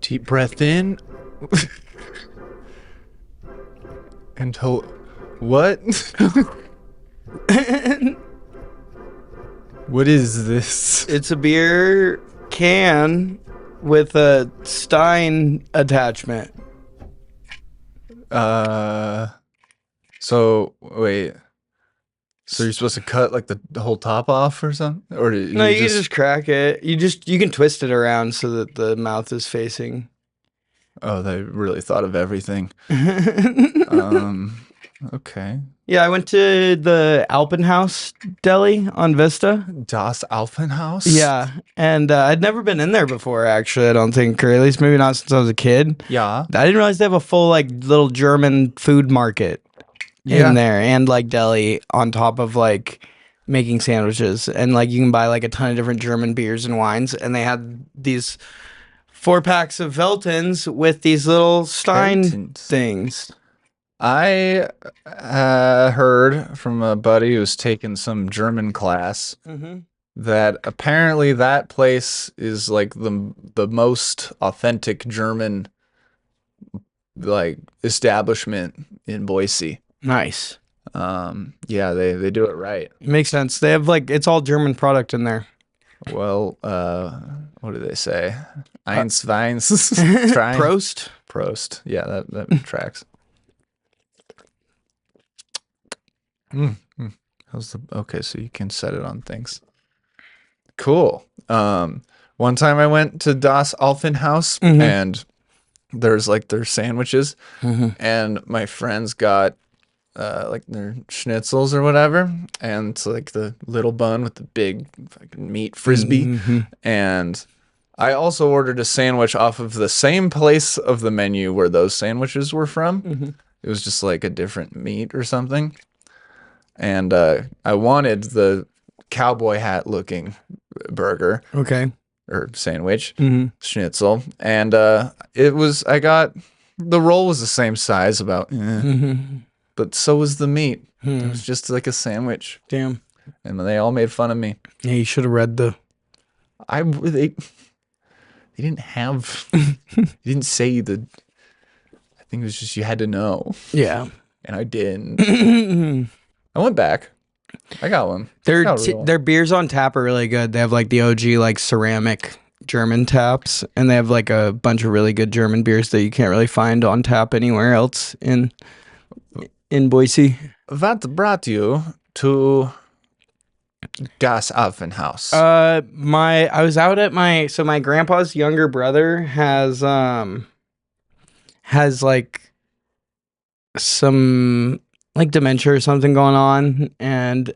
Deep breath in. And what? What is this? It's a beer can with a stein attachment. So wait. So you're supposed to cut like the whole top off or something? Or No, you can just crack it. You can twist it around so that the mouth is facing. Oh, they really thought of everything. Okay. Yeah, I went to the Alpenhaus deli on Vista. Das Alpenhaus? Yeah, and I'd never been in there before, actually, I don't think, or at least maybe not since I was a kid. Yeah. I didn't realize they have a full, like, little German food market in there, and, like, deli on top of, like, making sandwiches. And, like, you can buy, like, a ton of different German beers and wines, and they had these 4-packs of Veltins with these little Stein things. I heard from a buddy who's taken some German class that apparently that place is like the most authentic German like establishment in Boise. Nice. Yeah, they do it right. It makes sense. They have like it's all German product in there. Well, what do they say? Eins, Weins, Prost. Prost. Yeah, that tracks. Okay, so you can set it on things. Cool. One time I went to Das Alpenhaus and there's like their sandwiches and my friends got like their schnitzels or whatever, and it's like the little bun with the big fucking meat frisbee. And I also ordered a sandwich off of the same place of the menu where those sandwiches were from. It was just like a different meat or something. And I wanted the cowboy hat looking burger. Okay. Or sandwich, schnitzel. And I got, the roll was the same size about, but so was the meat. It was just like a sandwich. Damn. And they all made fun of me. Yeah, you should have read They didn't have, they didn't say the, I think it was just you had to know. Yeah. And I didn't. I went back. I got one. Their beers on tap are really good. They have like the OG like ceramic German taps, and they have like a bunch of really good German beers that you can't really find on tap anywhere else in Boise. What brought you to Das Alpenhaus? I was out at my grandpa's younger brother has like some like dementia or something going on, and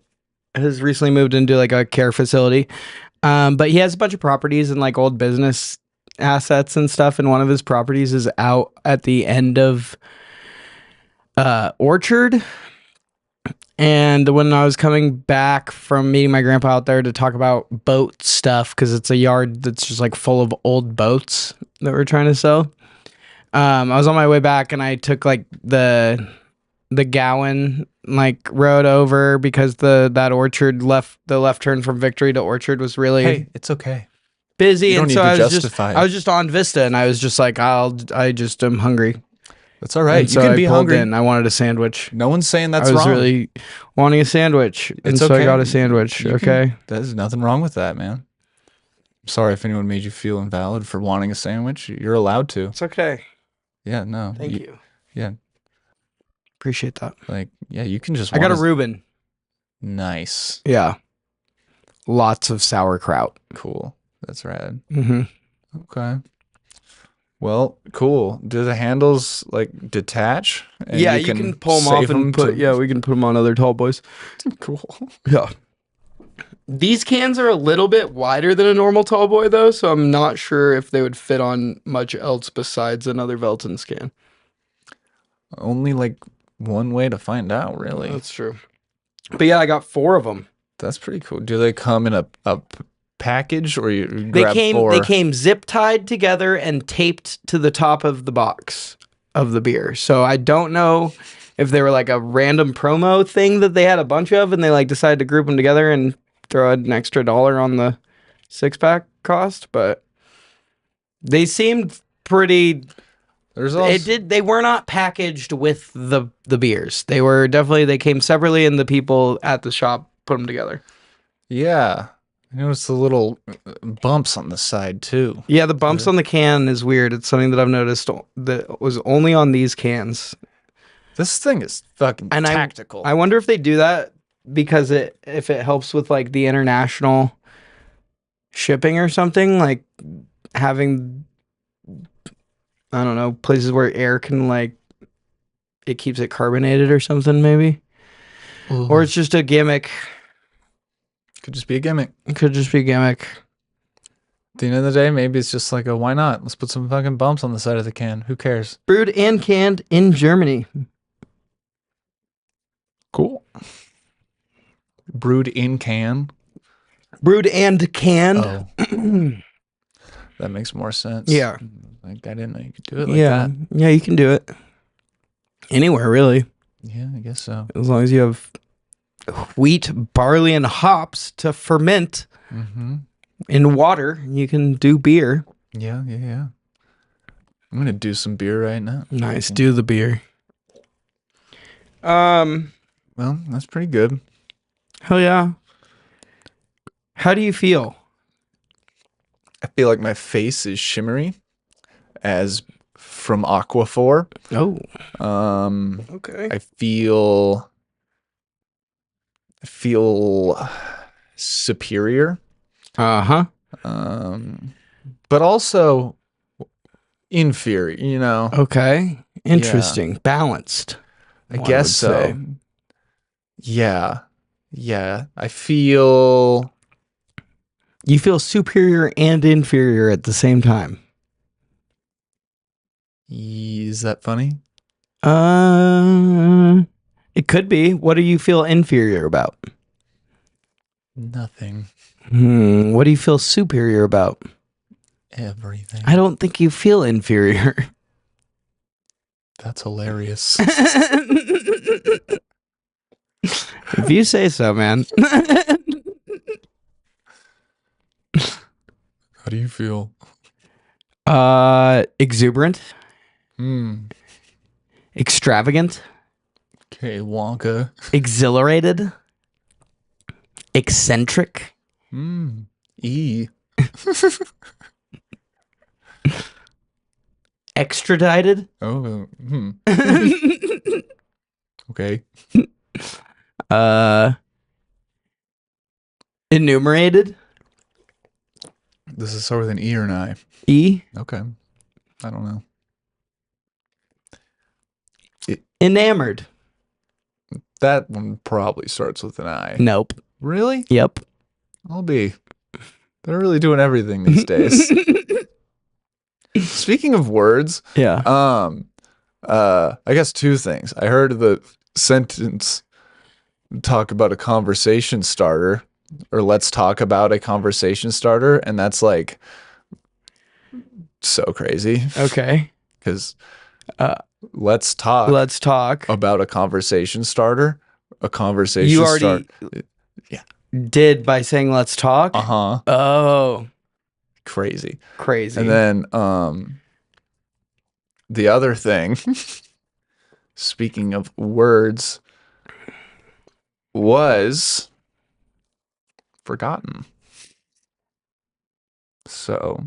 has recently moved into like a care facility. But he has a bunch of properties and like old business assets and stuff. And one of his properties is out at the end of Orchard. And when I was coming back from meeting my grandpa out there to talk about boat stuff, because it's a yard that's just like full of old boats that we're trying to sell. I was on my way back and I took like the Gowan like road over because that Orchard the left turn from Victory to Orchard was really it's okay. Busy, and so I was just on Vista and I was just like I just am hungry. That's all right. And so you can be hungry. I wanted a sandwich. No one's saying that's wrong. I was wrong. really wanting a sandwich, and so I got a sandwich. There's nothing wrong with that, man. I'm sorry if anyone made you feel invalid for wanting a sandwich. You're allowed to. It's okay. Yeah, no. Thank you. Yeah. Appreciate that. Like, yeah, you can just I got a Reuben. Nice. Yeah. Lots of sauerkraut. Cool. That's rad. Mm-hmm. Okay. Well, cool. Do the handles like detach? And yeah, you can pull them off and put. Yeah, we can put them on other tall boys. Cool. Yeah. These cans are a little bit wider than a normal tall boy, though, so I'm not sure if they would fit on much else besides another Veltins can. Only like one way to find out, really. That's true. But yeah, I got 4 of them. That's pretty cool. Do they come in a package, or you they grab 4? They came zip tied together and taped to the top of the box of the beer. So I don't know if they were like a random promo thing that they had a bunch of and they like decided to group them together and throw an extra $1 on the 6-pack cost, but they seemed pretty. There's also They were not packaged with the beers. They came separately, and the people at the shop put them together. yeah. I noticed the little bumps on the side too. Yeah, the bumps on the can is weird. It's something that I've noticed that was only on these cans. This thing is fucking And tactical. I wonder if they do that because if it helps with like the international shipping or something, like having, I don't know, places where air can like, it keeps it carbonated or something maybe. Ooh. Or it's just a gimmick. Could just be a gimmick. It could just be a gimmick. At the end of the day, maybe it's just like a why not? Let's put some fucking bumps on the side of the can. Who cares? Brewed and canned in Germany. Cool. Brewed in can. Brewed and canned. Oh. That makes more sense. Yeah. Like I didn't know you could do it like Yeah. that. Yeah, you can do it. Anywhere, really. Yeah, I guess so. As long as you have wheat, barley, and hops to ferment in water, you can do beer. Yeah. I'm gonna do some beer right now. Nice. Do the beer. Well, that's pretty good. Hell yeah. How do you feel? I feel like my face is shimmery as from Aquaphor. Oh. Okay. Okay. I feel superior. Uh-huh. But also inferior, you know. Okay. Interesting. Balanced. I guess so. Yeah. I feel You feel superior and inferior at the same time. Is that funny? It could be. What do you feel inferior about? Nothing. What do you feel superior about? Everything. I don't think you feel inferior. That's hilarious. If you say so, man. How do you feel? Exuberant. Extravagant. Okay, Wonka. Exhilarated. Eccentric. E. Extradited. Oh. Okay. Enumerated. Does it start with an E or an I? E. Okay. I don't know. Enamored. That one probably starts with an I. Nope. Really? Yep. I'll be. They're really doing everything these days. Speaking of words, Yeah. I guess two things. I heard the sentence talk about a conversation starter, or let's talk about a conversation starter, and that's like so crazy. Okay. Because let's talk about a conversation starter. A conversation You already did by saying let's talk? Uh-huh. Oh. Crazy. Crazy. And then the other thing, speaking of words, was forgotten. So,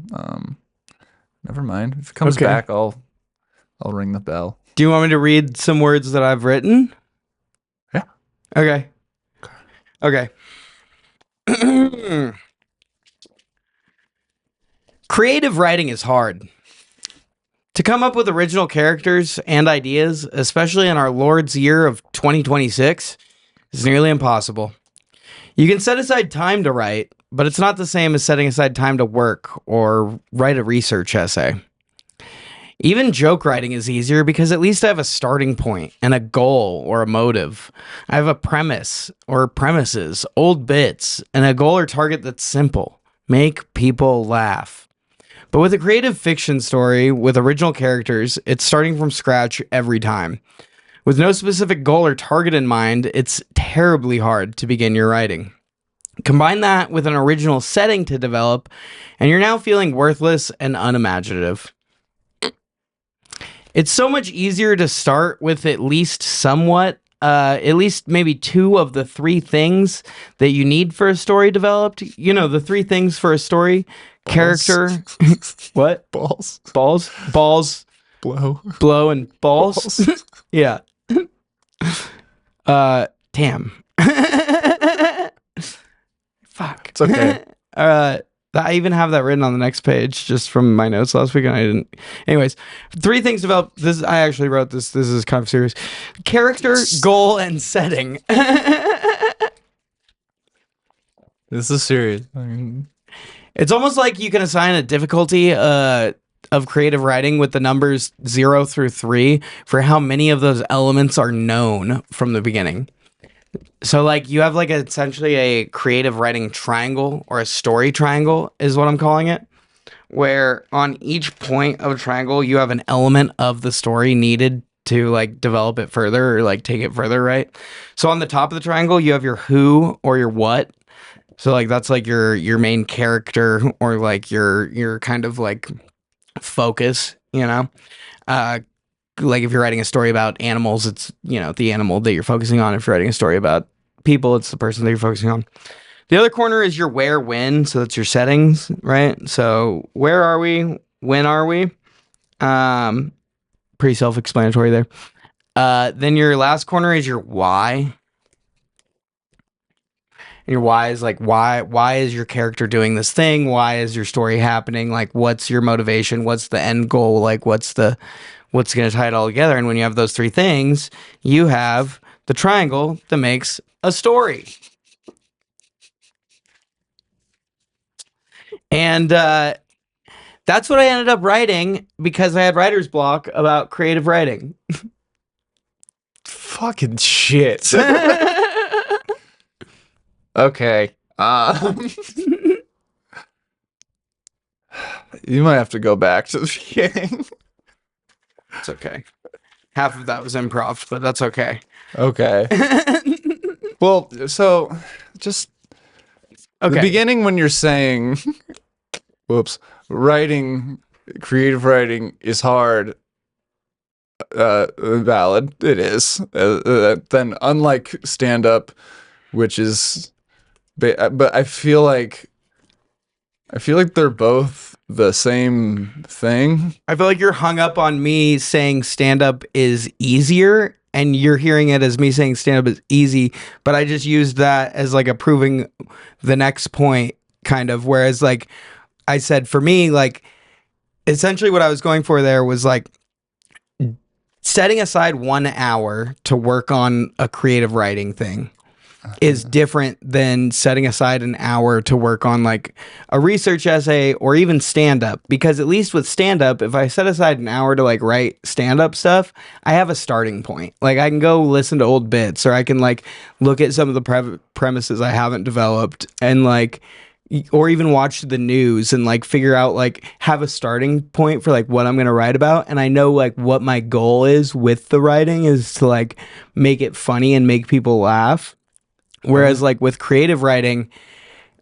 never mind. If it comes back, I'll ring the bell. Do you want me to read some words that I've written? Yeah. Okay. Creative writing is hard. To come up with original characters and ideas, especially in our Lord's year of 2026, is nearly impossible. You can set aside time to write, but it's not the same as setting aside time to work or write a research essay. Even joke writing is easier because at least I have a starting point and a goal or a motive. I have a premise or premises, old bits, and a goal or target that's simple. Make people laugh. But with a creative fiction story with original characters, it's starting from scratch every time. With no specific goal or target in mind, it's terribly hard to begin your writing. Combine that with an original setting to develop, and you're now feeling worthless and unimaginative. It's so much easier to start with at least maybe 2 of the 3 things that you need for a story developed. You know, the 3 things for a story: Balls. character, what? Balls. Balls, blow, and balls. Yeah. Damn. Fuck. It's okay. I even have that written on the next page just from my notes last week, and I didn't. Anyways, 3 things developed. This I actually wrote this. This is kind of serious. Character, goal, and setting. This is serious. It's almost like you can assign a difficulty of creative writing with the numbers 0 through 3 for how many of those elements are known from the beginning. So like you have like essentially a creative writing triangle, or a story triangle is what I'm calling it, where on each point of a triangle you have an element of the story needed to like develop it further or like take it further, right? So on the top of the triangle you have your who or your what. So like that's like your main character, or like your kind of like focus, you know? Like if you're writing a story about animals, it's, you know, the animal that you're focusing on. If you're writing a story about people, it's the person that you're focusing on. The other corner is your where, when, so that's your settings, right? So where are we? When are we? Pretty self-explanatory there. Then your last corner is your why. And your why is like why is your character doing this thing? Why is your story happening? Like what's your motivation? What's the end goal? Like what's going to tie it all together? And when you have those 3 things, you have the triangle that makes a story. And that's what I ended up writing because I had writer's block about creative writing. Fucking shit. Okay. You might have to go back to the beginning. It's okay. Half of that was improv, but that's okay. Okay. Well, so just the beginning when you're saying, whoops, creative writing is hard. Valid. It is. Then unlike stand-up, which is, but I feel like they're both the same thing. I feel like you're hung up on me saying stand-up is easier, and you're hearing it as me saying stand-up is easy, but I just used that as like a proving the next point, kind of. Whereas like I said, for me, like essentially what I was going for there was like setting aside 1 hour to work on a creative writing thing is different than setting aside an hour to work on like a research essay or even stand-up. Because at least with stand-up, if I set aside an hour to like write stand-up stuff, I have a starting point. Like I can go listen to old bits, or I can like look at some of the premises I haven't developed, and like, or even watch the news and like figure out, like have a starting point for like what I'm going to write about. And I know like what my goal is with the writing is to like make it funny and make people laugh. Whereas like with creative writing,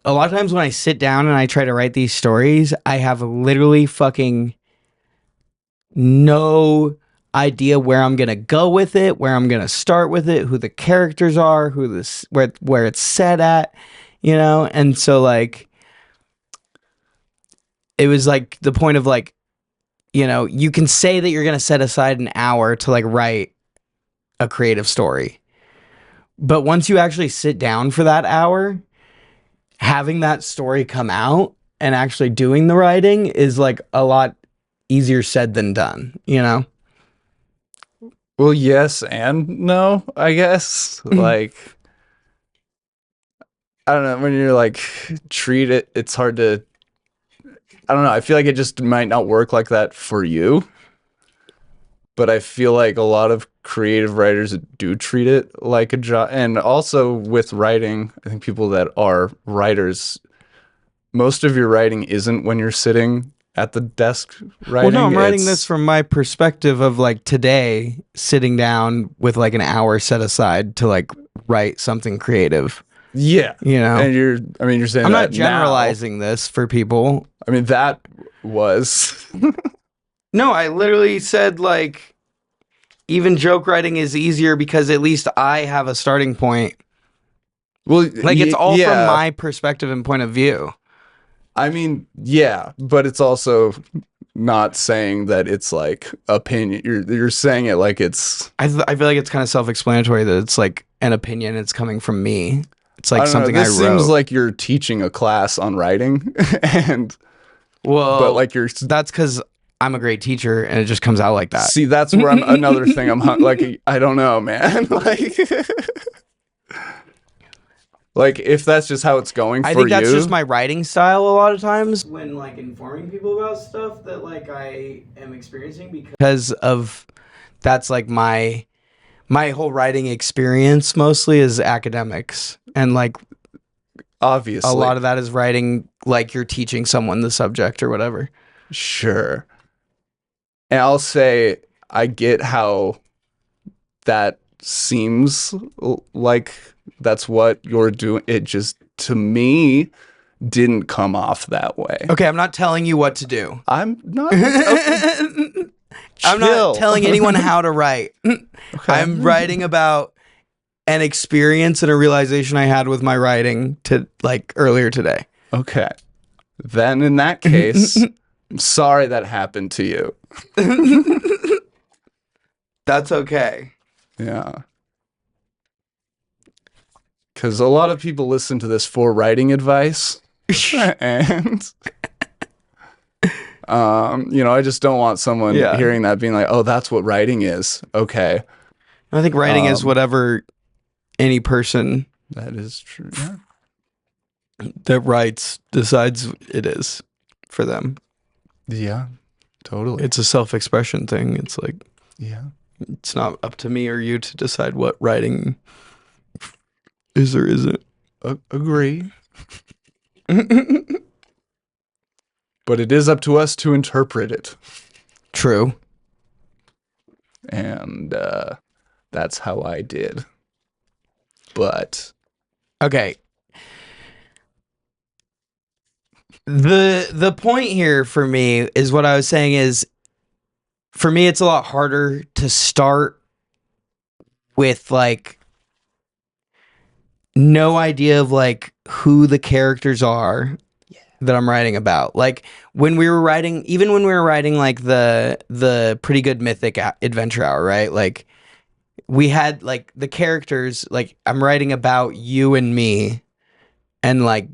a lot of times when I sit down and I try to write these stories, I have literally fucking no idea where I'm going to go with it, where I'm going to start with it, who the characters are, where it's set at, you know? And so like, it was like the point of like, you know, you can say that you're going to set aside an hour to like write a creative story. But once you actually sit down for that hour, having that story come out and actually doing the writing is like a lot easier said than done, you know? Well, yes and no, I guess. Like, I don't know, when you're like, it's hard to, I don't know, I feel like it just might not work like that for you. But I feel like a lot of creative writers do treat it like a job. And also with writing, I think people that are writers, most of your writing isn't when you're sitting at the desk writing. Well, no, I'm writing this from my perspective of like today, sitting down with like an hour set aside to like write something creative. Yeah. You know, And you're saying I'm that not generalizing this for people. now. I mean, that was. No, I literally said like even joke writing is easier because at least I have a starting point. Well, Like it's all from yeah. my perspective and point of view. I mean, yeah, but it's also not saying that it's like opinion. You're saying it like it's. I feel like it's kind of self-explanatory that it's like an opinion. It's coming from me. It's I like don't know. something I This seems wrote. like you're teaching a class on writing, and but Well, like you're. that's because I'm a great teacher and it just comes out like that. See, that's where I'm. Another thing like I don't know, man. Like if that's just how it's going I for think that's you. just my writing style a lot of times when like informing people about stuff that like I am experiencing because of that's like my whole writing experience mostly is academics and like Obviously, a lot of that is writing like you're teaching someone the subject or whatever. sure. And I'll say I get how that seems like that's what you're doing. It just to me didn't come off that way. Okay, I'm not telling you what to do. I'm not. Okay, I'm not chill. telling anyone how to write. Okay. I'm writing about an experience and a realization I had with my writing to like earlier today. Okay. Then in that case, I'm sorry that happened to you. That's okay. Yeah. Because a lot of people listen to this for writing advice. And, I just don't want someone hearing that being like, oh, that's what writing is. Okay. I think writing is whatever any person That is true. Yeah. that writes decides it is for them. Yeah, totally. It's a self-expression thing. It's like, Yeah. it's not up to me or you to decide what writing is or isn't. Agree. But it is up to us to interpret it. True. And that's how I did. But Okay. The point here for me is what I was saying is for me it's a lot harder to start with like no idea of like who the characters are that I'm writing about. Like when we were writing, even when we were writing like the Pretty Good Mythic Adventure Hour, right? Like we had like the characters, like I'm writing about you and me, and like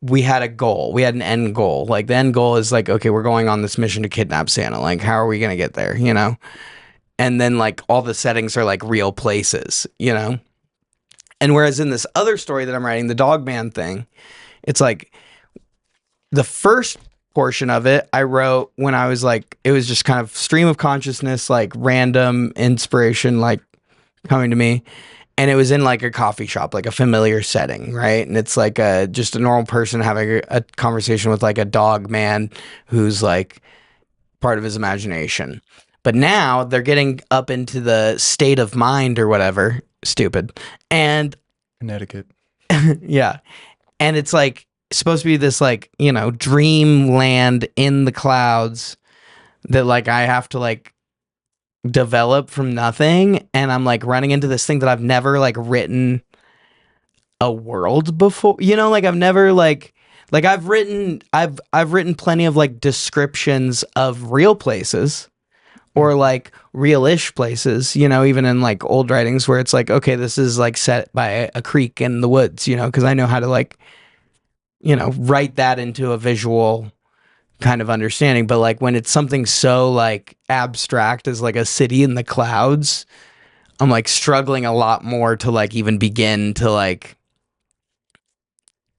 we had a goal. We had an end goal. Like the end goal is like, okay, we're going on this mission to kidnap Santa. Like how are we going to get there, you know? And then like all the settings are like real places, you know? And whereas in this other story that I'm writing, the Dogman thing, it's like the first portion of it I wrote when I was like, it was just kind of stream of consciousness, like random inspiration, like coming to me. And it was in like a coffee shop, like a familiar setting, right? And it's like just a normal person having a conversation with like a dog man who's like part of his imagination. But now they're getting up into the state of mind or whatever. Stupid. And Connecticut. yeah. And it's like supposed to be this like, you know, dreamland in the clouds that like I have to like develop from nothing, and I'm like running into this thing that I've never like written a world before, you know, like I've never like I've written plenty of like descriptions of real places or like real-ish places, you know, even in like old writings where it's like, okay, this is like set by a creek in the woods, you know, because I know how to like, you know, write that into a visual kind of understanding. But like when it's something so like abstract as like a city in the clouds, I'm like struggling a lot more to like even begin to like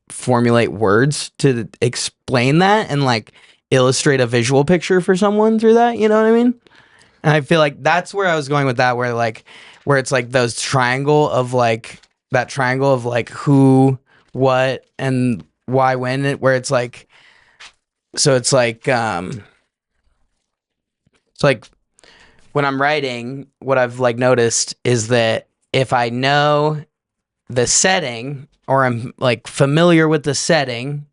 formulate words to explain that and like illustrate a visual picture for someone through that, you know what I mean? And I feel like that's where I was going with that, where it's like those triangle of like that triangle of like who, what, and why, when, where it's like, so it's like when I'm writing, what I've like noticed is that if I know the setting, or I'm like familiar with the setting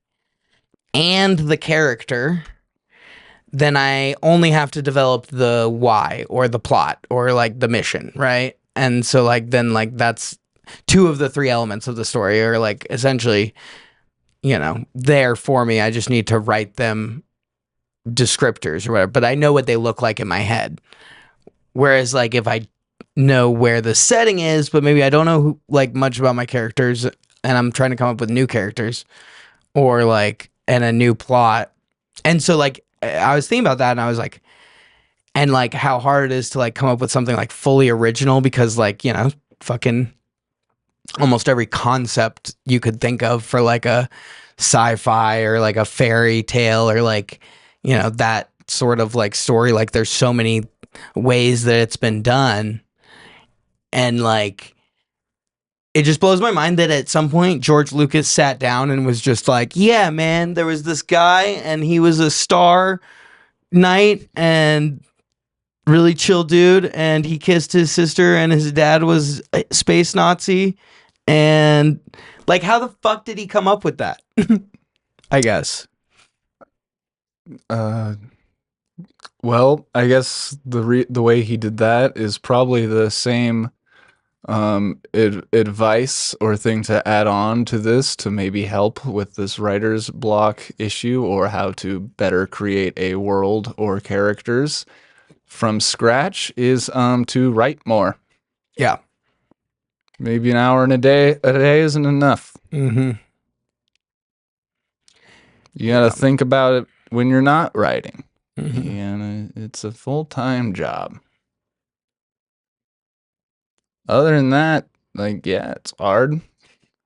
and the character, then I only have to develop the why or the plot or like the mission, right? And so like then like that's two of the three elements of the story are like essentially, there for me. I just need to write them descriptors or whatever, but I know what they look like in my head. Whereas like if I know where the setting is, but maybe I don't know like much about my characters and I'm trying to come up with new characters or like and a new plot. And so like I was thinking about that and I was like, and like how hard it is to like come up with something like fully original because like, fucking almost every concept you could think of for like a sci-fi or like a fairy tale or like, that sort of like story, like there's so many ways that it's been done. And like, it just blows my mind that at some point George Lucas sat down and was just like, yeah, man, there was this guy and he was a star knight and really chill dude. And he kissed his sister and his dad was a space Nazi. And like, how the fuck did he come up with that? I guess. Well, I guess the way he did that is probably the same advice or thing to add on to this to maybe help with this writer's block issue or how to better create a world or characters from scratch is to write more. Yeah. Maybe an hour in a day isn't enough. Mm-hmm. You gotta think about it when you're not writing. Mm-hmm. And it's a full-time job. Other than that, like, yeah, it's hard.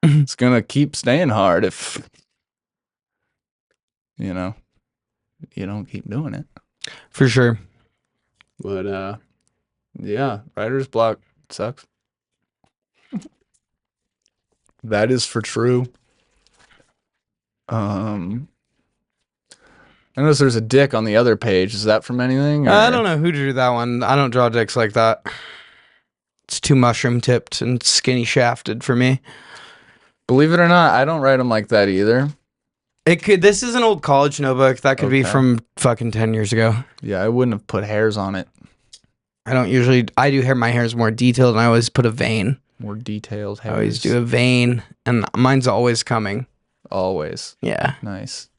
It's gonna keep staying hard if you don't keep doing it. For sure. But yeah, writer's block sucks. That is for true. I notice there's a dick on the other page. Is that from anything? I don't know who drew that one. I don't draw dicks like that. It's too mushroom tipped and skinny shafted for me. Believe it or not, I don't write them like that either. This is an old college notebook. That could be from fucking 10 years ago. Yeah, I wouldn't have put hairs on it. I do hair. My hair is more detailed and I always put a vein. More detailed hairs. I always do a vein and mine's always coming. Always. Yeah. Nice.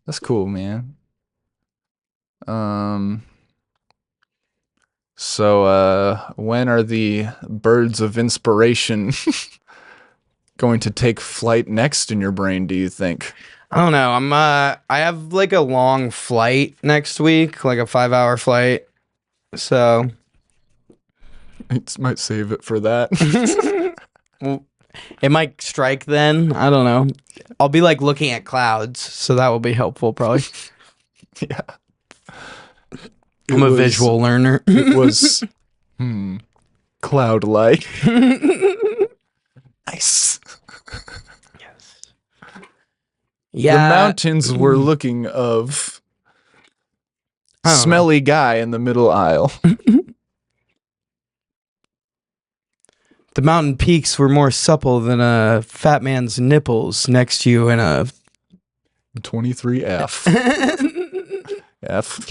That's cool, man. So when are the birds of inspiration going to take flight next in your brain, do you think? I don't know. I have like a long flight next week, like a 5-hour flight. So I might save it for that. Well, it might strike then. I don't know. I'll be like looking at clouds, so that will be helpful probably. Yeah. I'm a visual learner. It was cloud-like. Nice. Yes. Yeah. The mountains were looking of smelly guy in the middle aisle. The mountain peaks were more supple than a fat man's nipples next to you in a 23F. F.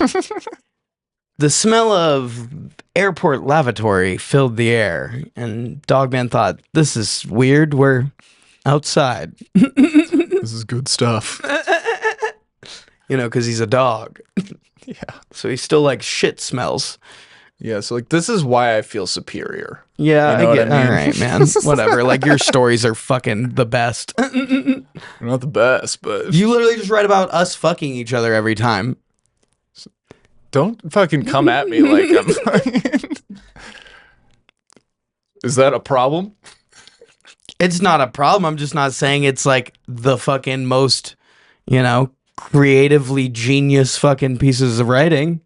The smell of airport lavatory filled the air, and Dogman thought, this is weird. We're outside. This is good stuff. Because he's a dog. Yeah. So he still like shit smells. Yeah, so like this is why I feel superior. Yeah, You know I get. what I mean? All right, man. Whatever. Like your stories are fucking the best. They're not the best, but You literally just write about us fucking each other every time. don't fucking come at me like I'm fucking... Is that a problem? It's not a problem. I'm just not saying it's like the fucking most, creatively genius fucking pieces of writing.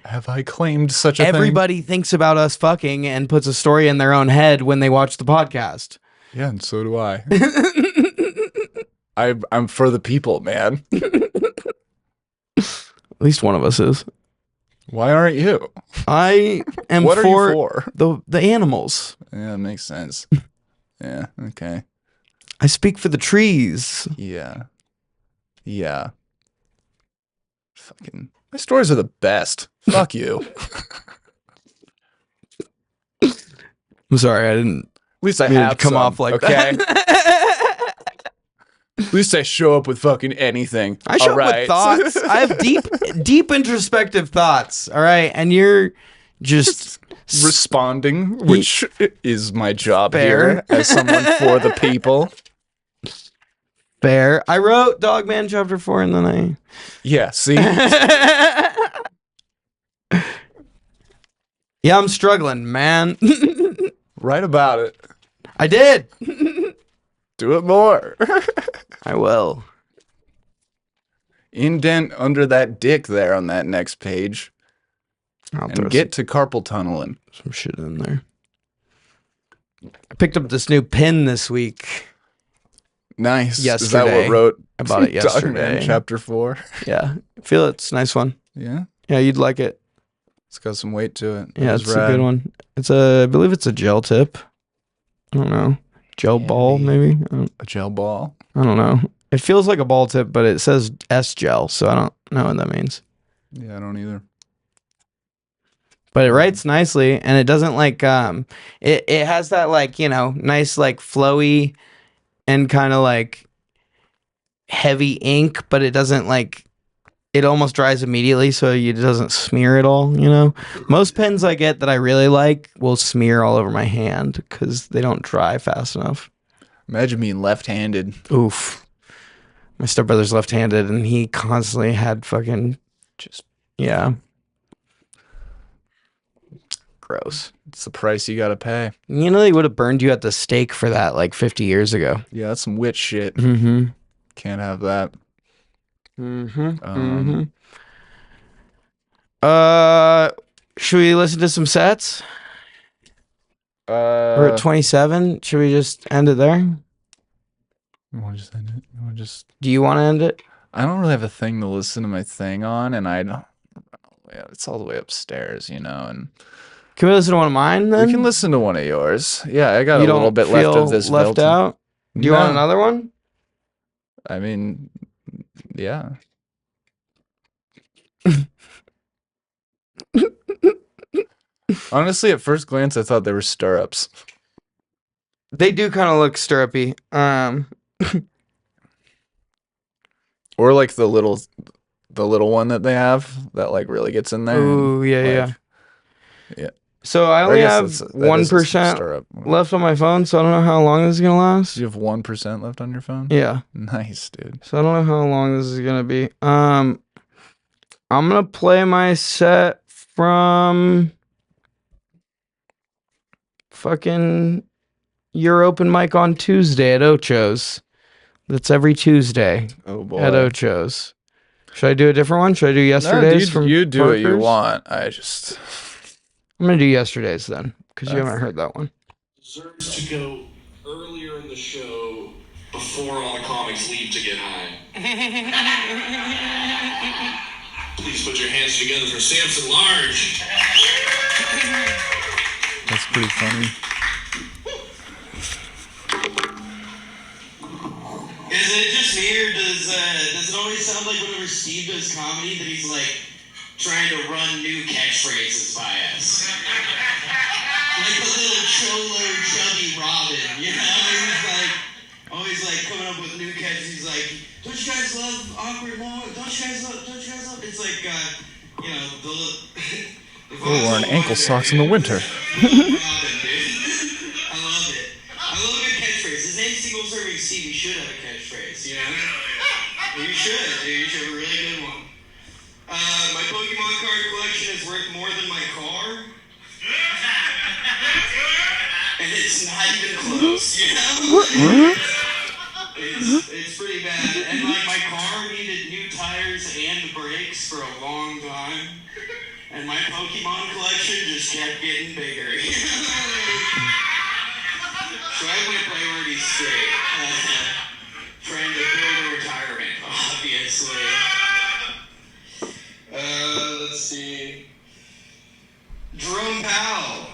Have I claimed such a thing? Everybody thinks about us fucking and puts a story in their own head when they watch the podcast. Yeah, and so do I. I'm for the people, man. At least one of us is. Why aren't you? I am What are you for for? the animals. Yeah, that makes sense. Yeah. Okay. I speak for the trees. Yeah. Yeah. Fucking. My stories are the best. Fuck you. I'm sorry, I didn't At least I mean to have come some, off like okay? that. At least I show up with fucking anything. I show All up with right. thoughts. I have deep introspective thoughts. All right, and you're just Responding, which is my job Fair. here as someone for the people. fair. I wrote Dogman chapter 4, and then Yeah, see? yeah, I'm struggling, man. Write about it. I did. Do it more. I will. Indent under that dick there on that next page. I'll throw And get to carpal tunneling. some shit in there. I picked up this new pin this week. Nice. Is that Yesterday. what wrote I bought it Dogman yesterday. chapter 4? Yeah, feel it. It's a nice one. Yeah. Yeah, you'd like it. It's got some weight to it. Yeah, It was it's a rad. good one. I believe it's a gel tip. I don't know. Gel ball, maybe? A gel ball. I don't know. It feels like a ball tip, but it says S gel, so I don't know what that means. Yeah, I don't either. But it writes nicely, and it doesn't like it has that like, nice like flowy and kind of like heavy ink, but it doesn't like it almost dries immediately, so it doesn't smear at all, Most pens I get that I really like will smear all over my hand because they don't dry fast enough. Imagine being left-handed. Oof. My stepbrother's left-handed, and he constantly had fucking Just yeah. Gross. it's the price you gotta pay. They would have burned you at the stake for that like 50 years ago. Yeah, that's some witch shit. Mm-hmm. Can't have that. Mm-hmm. Should we listen to some sets? We're at 27. Should we just end it there? You want to just end it? You want to just? Do you want to end it? I don't really have a thing to listen to my thing on, and I don't. Yeah, it's all the way upstairs, and Can we listen to one of mine then? we can listen to one of yours. Yeah, I got You a little don't bit left feel of this. left Velton. out? Do you want another one? I mean, yeah. Honestly, at first glance, I thought they were stirrups. They do kind of look stirrupy. Or like the little one that they have that like really gets in there. Ooh, yeah, like, yeah. So I Or only guess have that is a 1% stirrup. left on my phone, so I don't know how long this is gonna last. Do you have 1% left on your phone? Yeah. Nice, dude. So I don't know how long this is gonna be. I'm gonna play my set from fucking your open mic on Tuesday at Ocho's. That's every Tuesday Oh boy. at Ocho's. Should I do a different one? Should I do No, yesterday's from you do what you Parker's? want. I'm gonna do yesterday's then, because you Okay. haven't heard that one. Deserves to go earlier in the show before all the comics leave to get high. Please put your hands together for Samson Large. That's pretty funny. Is it just me, or does it always sound like whenever Steve does comedy that he's like trying to run new catchphrases by us? Like a little cholo chubby Robin, He's like always like coming up with new catches. He's like, don't you guys love awkward moments? Don't you guys love? It's like the. Oh, wearing ankle socks in the winter. Robin, dude. I love it. I love a good catchphrase. His name's Single Serving Steve. He should have a catchphrase, You should, dude. You should have a really good one. My Pokemon card collection is worth more than my car. And it's not even close, It's pretty bad. And like my car needed new tires and brakes for a long time. And my Pokemon collection just kept getting bigger. So I have my priorities straight. Trying to build a retirement, obviously. Let's see. Jerome Powell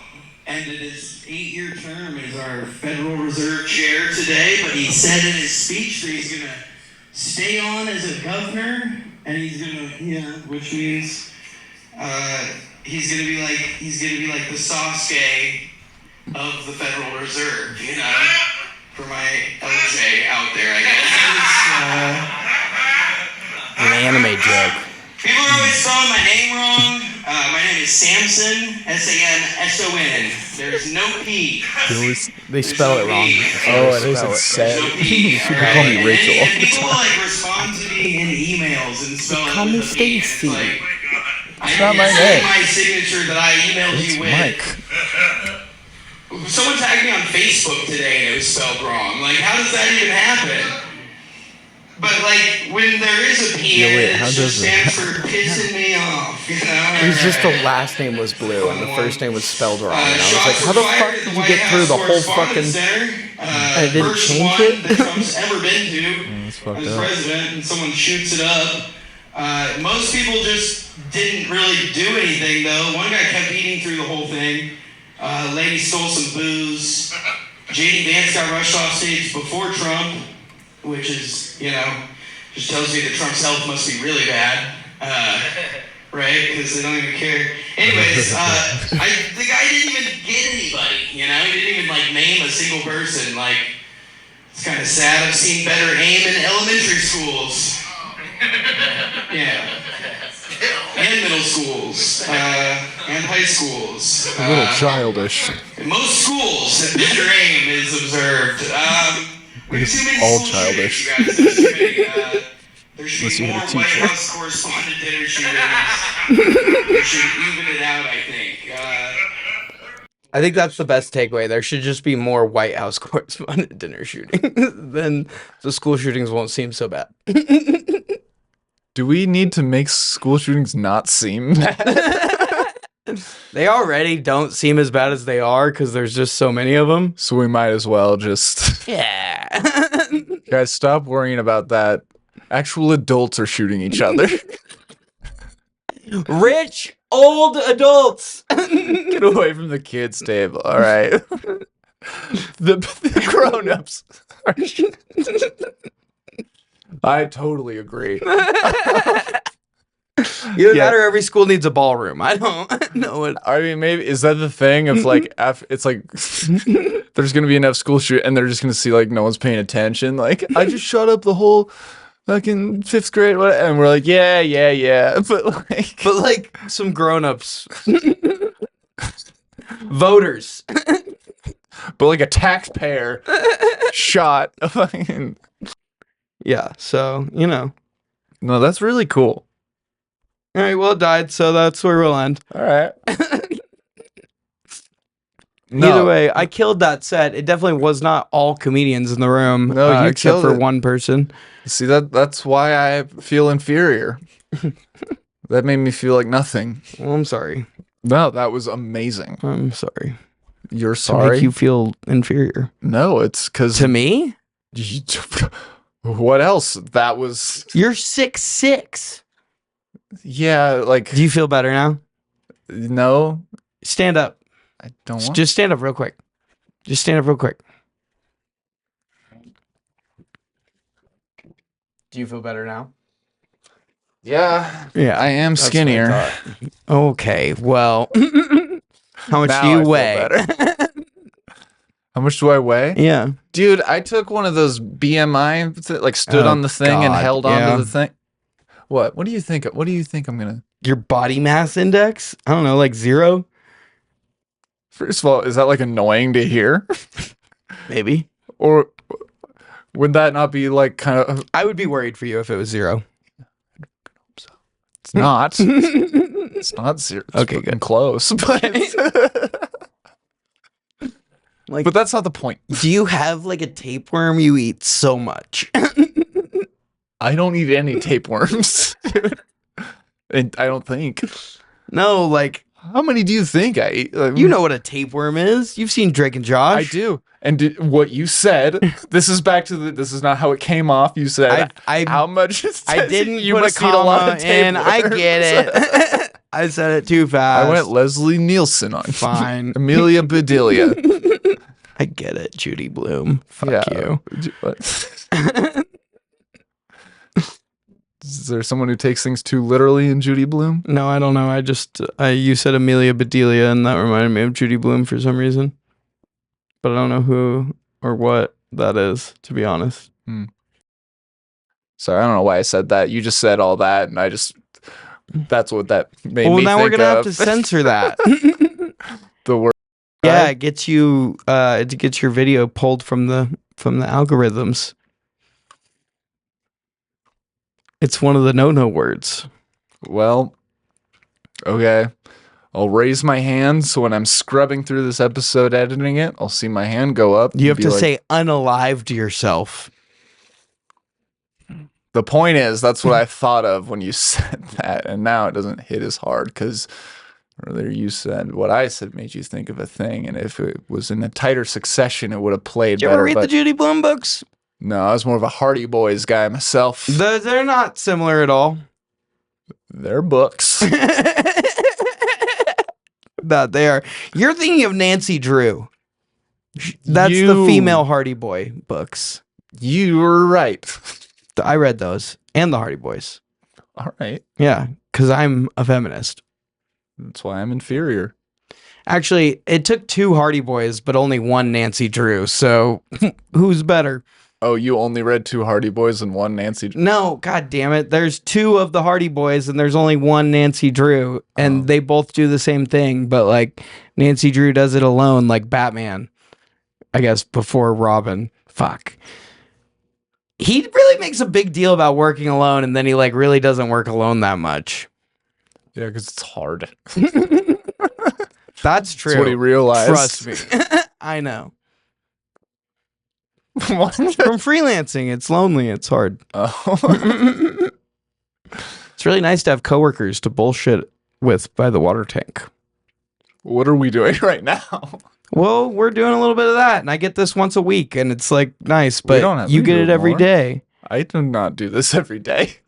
ended his 8-year term as our Federal Reserve chair today, but he said in his speech that he's going to stay on as a governor, and he's going to, which means he's going to be like the Sasuke of the Federal Reserve, for my LJ out there, I guess. An anime joke. People are always spelling my name wrong. My name is Samson, Samson. There's no P. They spell it wrong. Oh, it isn't said. No P. People call me Rachel. And people respond to me in emails and spell it with a P. It's like, It's not my name. my signature that I emailed It's you with. Mike. Someone tagged me on Facebook today and it was spelled wrong. Like, how does that even happen? But like, when there is a P, it just stands for pissing me off, It was just the last name was Blue and the first name was spelled wrong. And I was like, how the fuck did you get through the whole fucking... I didn't first change one it? that Trump's ever been to fucked as up. president, and someone shoots it up. Most people just didn't really do anything, though. One guy kept eating through the whole thing. Lady stole some booze. J.D. Vance got rushed off stage before Trump, which is, just tells me that Trump's health must be really bad, right? Because they don't even care. Anyways, the guy didn't even get anybody, He didn't even, name a single person. It's kind of sad. I've seen better aim in elementary schools. Yeah. And middle schools. And high schools. A little childish. In most schools, better aim is observed. We have too many all school childish. shootings, you guys. There's too many, there should Unless be you more had a White teacher. House correspondent dinner shootings. We should even it out, I think. I think that's the best takeaway. There should just be more White House correspondent dinner shootings. Then the school shootings won't seem so bad. Do we need to make school shootings not seem bad? They already don't seem as bad as they are because there's just so many of them. So we might as well just... Yeah. Guys, stop worrying about that. Actual adults are shooting each other. Rich, old adults. Get away from the kids' table, all right? the grown-ups are I totally agree. Either that or every school needs a ballroom. I don't know it. I mean, maybe is that the thing of it's like there's gonna be enough school shoot and they're just gonna see no one's paying attention. I just shut up the whole fucking 5th grade, and we're like, yeah, but some grown-ups, voters, but a taxpayer shot. Yeah. So No, that's really cool. All right. Well, it died, so that's where we'll end. All right. Either way, I killed that set. It definitely was not all comedians in the room. No, you except killed for it. one person. See, that's why I feel inferior. That made me feel like nothing. Well, I'm sorry. No, that was amazing. I'm sorry. You're To sorry? make you feel inferior. No, it's because... To me? What else? That was... You're 6'6". Yeah, Do you feel better now? No, Stand up. I don't want... Just stand up real quick. Just stand up real quick. Do you feel better now? Yeah, Yeah. I am That's what I skinnier. thought. Okay, well. How much Now do I you feel weigh? better. How much do I weigh? Yeah. Dude, I took one of those BMI, stood Oh, on the thing and God, held yeah. onto the thing. What? What do you think? What do you think I'm gonna... Your body mass index? I don't know, 0? First of all, is that annoying to hear? Maybe. Or would that not be kind of... I would be worried for you if it was 0. It's not. It's not 0. It's Okay, fucking good. close. But that's not the point. Do you have a tapeworm you eat so much? I don't eat any tapeworms. Dude. And I don't think. No, How many do you think I eat? you know what a tapeworm is. You've seen Drake and Josh. I do. And what you said, this is back to this is not how it came off. You said, I how much? I didn't you put a must eat a lot comma of in. I tapeworms. get it. I said it too fast. I went Leslie Nielsen on. Fine. Amelia Bedelia. I get it, Judy Bloom. Fuck you. What? Is there someone who takes things too literally in Judy Bloom? No, I don't know. You said Amelia Bedelia, and that reminded me of Judy Bloom for some reason. But I don't know who or what that is, to be honest. Sorry, I don't know why I said that. You just said all that, and that's what that made me think of. Well, now we're gonna have to censor that. The word. Yeah, it gets your video pulled from the algorithms. It's one of the no words. Well, okay. I'll raise my hand so when I'm scrubbing through this episode editing it, I'll see my hand go up. You have to say unalive to yourself. The point is, that's what I thought of when you said that, and now it doesn't hit as hard because earlier you said what I said made you think of a thing, and if it was in a tighter succession, it would have played better. Did you ever read the Judy Bloom books? No, I was more of a Hardy Boys guy myself. They're not similar at all. They're books. No, they are. You're thinking of Nancy Drew. That's the female Hardy Boy books. You were right. I read those and the Hardy Boys. All right. Yeah, because I'm a feminist. That's why I'm inferior. Actually, it took 2 Hardy Boys, but only 1 Nancy Drew. So who's better? Oh, you only read 2 Hardy Boys and 1 Nancy Drew? No, god damn it. There's 2 of the Hardy Boys and there's only 1 Nancy Drew. And they both do the same thing, but like Nancy Drew does it alone, like Batman. I guess before Robin. Fuck. He really makes a big deal about working alone, and then he like really doesn't work alone that much. Yeah, because it's hard. That's true. That's what he realized. Trust me. I know. From freelancing, it's lonely. It's hard. Oh. It's really nice to have coworkers to bullshit with by the water tank. What are we doing right now? Well, we're doing a little bit of that, and I get this once a week, and it's like nice, but you get it every day. I do not do this every day.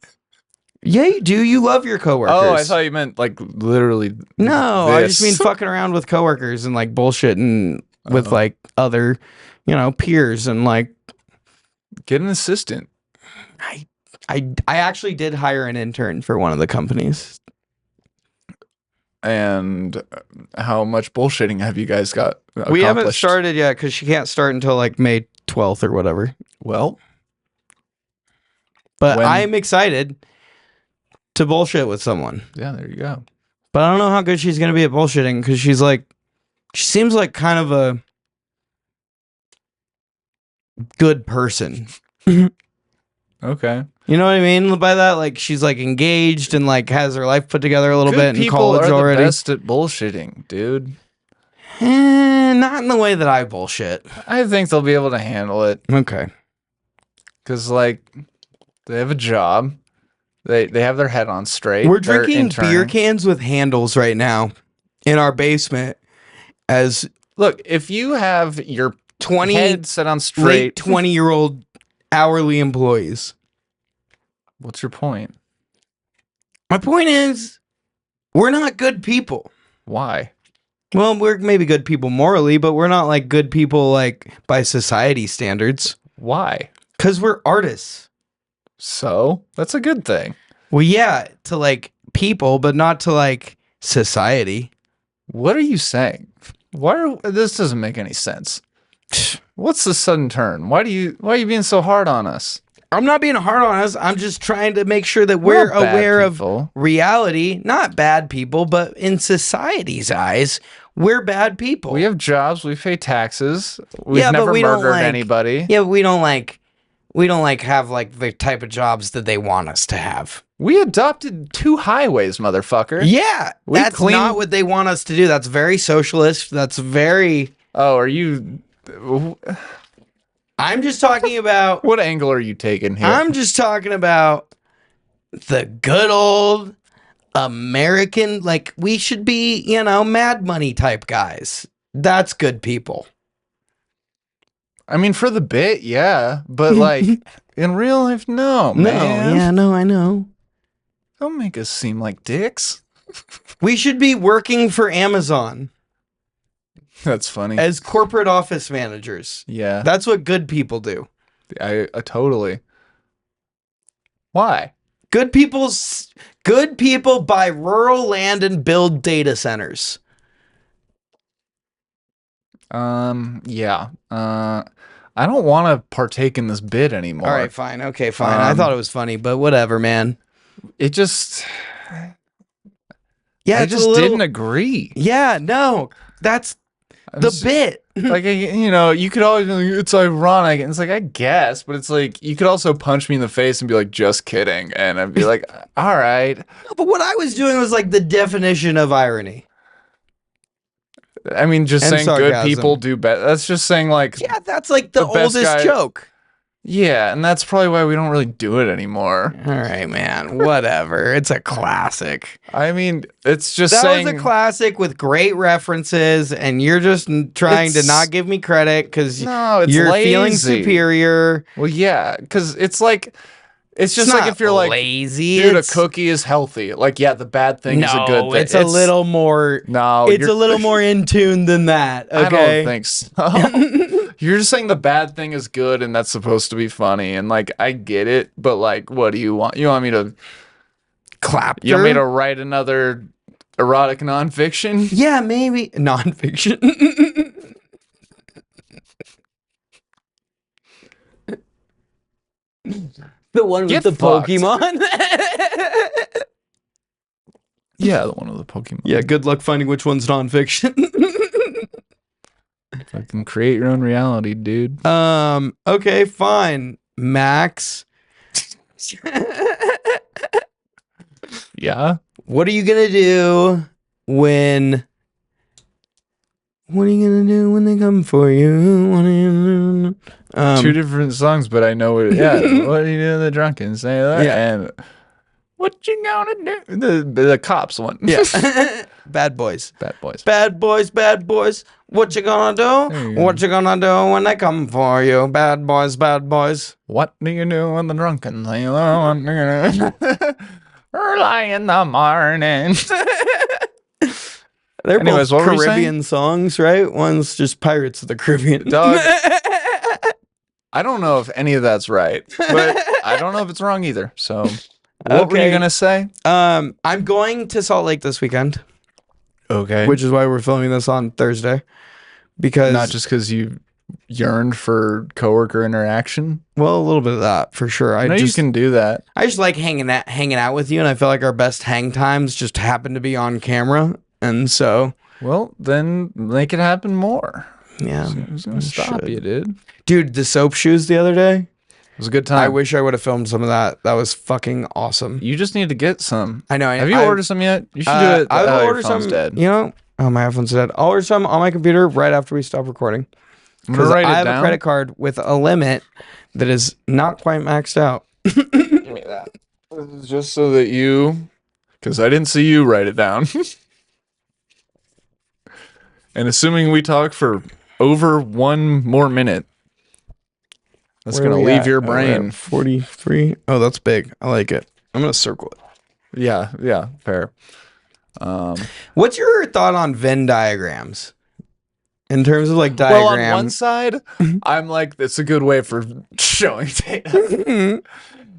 Yeah, you do. You love your coworkers. Oh, I thought you meant like literally. No, I just mean fucking around with coworkers and like bullshitting with like other, peers and like. Get an assistant. I actually did hire an intern for one of the companies. And how much bullshitting have you guys got accomplished? We haven't started yet because she can't start until like May 12th or whatever. Well, but I'm excited to bullshit with someone. Yeah, there you go. But I don't know how good she's going to be at bullshitting because she seems like kind of a good person. Okay. You know what I mean by that? Like she's like engaged and like has her life put together a little Good bit in college people are already. The best at bullshitting, dude. Not in the way that I bullshit. I think they'll be able to handle it. Okay. Because like they have a job. They have their head on straight. We're drinking beer cans with handles right now in our basement. Look, if you have your head set on straight, 20-year-old hourly employees. What's your point? My point is, we're not good people. Why? Well, we're maybe good people morally, but we're not like good people like by society standards. Why? Because we're artists. So that's a good thing. Well, yeah, to like people, but not to like society. What are you saying? This doesn't make any sense. What's the sudden turn? Why are you being so hard on us? I'm not being hard on us. I'm just trying to make sure that we're aware of reality. Not bad people, but in society's eyes, we're bad people. We have jobs. We pay taxes. We've never murdered anybody. Yeah, but we don't have like the type of jobs that they want us to have. We adopted 2 highways, motherfucker. Yeah, that's not what they want us to do. That's very socialist. That's very... Oh, are you... I'm just talking about... What angle are you taking here? I'm just talking about the good old American, like we should be, mad money type guys. That's good people. I mean, for the bit, yeah. But like, in real life, no, man. Yeah, no, I know. Don't make us seem like dicks. We should be working for Amazon. That's funny. as corporate office managers. Yeah. That's what good people do. I totally. Why? Good people buy rural land and build data centers. Yeah. I don't want to partake in this bit anymore. All right, fine. Okay, fine. I thought it was funny, but whatever, man. It just Yeah, I it's just a little, didn't agree. Yeah, no. That's the bit. Like, you know, you could always be like, it's ironic. And it's like, I guess, but it's like, you could also punch me in the face and be like, just kidding. And I'd be like, all right. No, but what I was doing was like the definition of irony. I mean, just And saying sarcasm. good people do better. That's just saying like, Yeah, that's like the best oldest guy- joke. yeah. And that's probably why we don't really do it anymore. All right, man. Whatever. It's a classic. I mean, it's just That saying. was a classic with great references, and you're just trying to It's- not give me credit because No, it's you're lazy. feeling superior. Well, yeah, because it's like, it's just like not if you're like, lazy, dude, it's- a cookie is healthy. Like, yeah, the bad thing is a good No, thing. it's a little more. No, It's you're- a little more in tune than that. Okay. I don't think so. You're just saying the bad thing is good and that's supposed to be funny. And like, I get it, but like, what do you want? You want me to Clap. You want me to write another erotic nonfiction? Yeah, maybe nonfiction. The one Get with the fucked. Pokemon. Yeah, the one with the Pokemon. Yeah, good luck finding which one's nonfiction. Fucking create your own reality, dude. Okay, fine. Max. Yeah. What are you gonna do when they come for you? What are you gonna do? Two different songs, but I know it. Yeah. What do you do in the drunken? Say that. Yeah. And what you gonna do? The cops one. Yeah. Bad boys. Bad boys. Bad boys, bad boys. What you gonna do? There you go. What you gonna do when they come for you? Bad boys, bad boys. What do you do in the drunken sailor? Early in the morning. They're Anyways, both what were we Caribbean songs, right? One's just Pirates of the Caribbean. Dog. I don't know if any of that's right, but I don't know if it's wrong either. So, what were you Okay. gonna say? I'm going to Salt Lake this weekend, Okay, which is why we're filming this on Thursday. Because not just because you yearned for coworker interaction. well, a little bit of that for sure. I know you can do that. I just like hanging out with you, and I feel like our best hang times just happen to be on camera, and so Well, then make it happen more. yeah. Who's gonna stop should. you, dude? It Dude, the soap shoes the other day. was a good time. I wish I would have filmed some of that. That was fucking awesome. You just need to get some. I know. Have you ordered some yet? You should do it. I will your order phone's some. dead. You know, oh, my iPhone's dead. I'll order some on my computer right after we stop recording. I'm gonna Because write I it have down. a credit card with a limit that is not quite maxed out. Give me that. This is just so that you, because I didn't see you write it down. And assuming we talk for over 1 more minute, that's Where are gonna we leave at? your Oh, we're at brain. 43. Oh, that's big. I like it. I'm gonna circle it. Yeah, fair. What's your thought on Venn diagrams? In terms of like Well, on one diagrams. side, I'm like, it's a good way for showing data.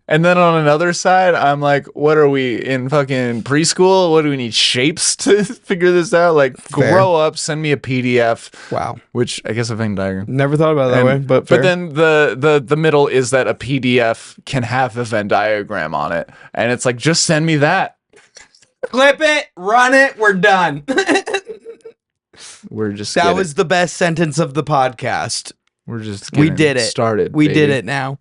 And then on another side, I'm like, what are we in fucking preschool? What do we need shapes to figure this out? Like, Fair. grow up, send me a PDF, Wow. which I guess a Venn diagram. Never thought about it that And- way, but fair. But then the middle is that a PDF can have a Venn diagram on it, and it's like, just send me that. clip it, run it, we're done. We're just That was the best sentence of the podcast. we're just We getting did it. started. We did baby. it now.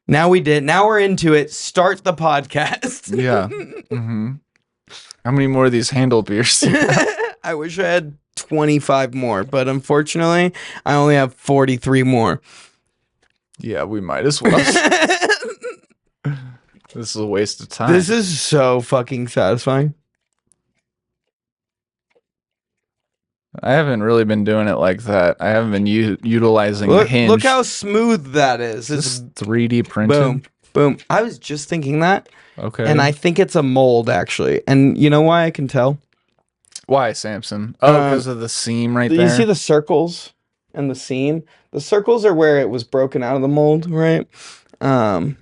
Now we did. Now we're into it. Start the podcast. Yeah. How many more of these handle beers? I wish I had 25 more, but unfortunately, I only have 43 more. Yeah, we might as well. This is a waste of time. This is so fucking satisfying. I haven't really been doing it like that. I haven't been utilizing Hinge. Look how smooth that is. This It's 3D printed. boom, boom. I was just thinking that, Okay. and I think it's a mold actually. And you know why I can tell? Why, Samson? Oh, because of the seam right You there. see the circles and the seam? The circles are where it was broken out of the mold, right? And